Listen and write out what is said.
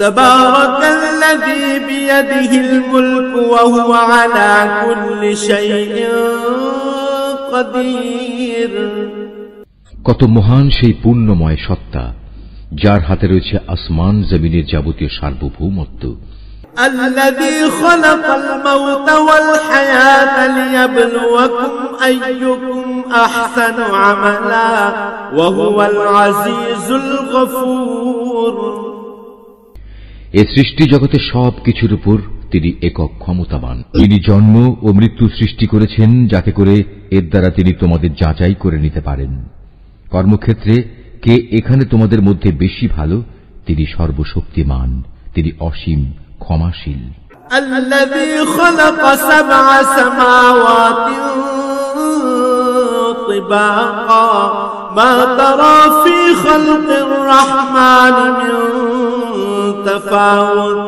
তাবারাকাল্লাযী বিয়াদিহিল মুলকু ওয়া হুয়া আলা কুল্লি শাইইন কাদির। কত মহান সেই পূর্ণময় সত্তা, যার হাতে রয়েছে আসমান জমিনের যাবতীয় সার্বভৌমত্ব। الذي خلق الموت والحياة ليبلوكم أيكم أحسن عملا وهو العزيز الغفور। এ সৃষ্টি জগতের সব কিছুর উপর তিনি একক ক্ষমতাবান। তিনি জন্ম ও মৃত্যু সৃষ্টি করেছেন, যাতে করে এর দ্বারা তিনি তোমাদের যাচাই করে নিতে পারেন। কর্মক্ষেত্রে কে এখানে তোমাদের মধ্যে বেশি ভালো, তিনি সর্বশক্তিমান, তিনি অসীম ক্ষমাশীল। الذي خلق سبع سماوات طباقا ما ترى في خلق الرحمن من تفاوت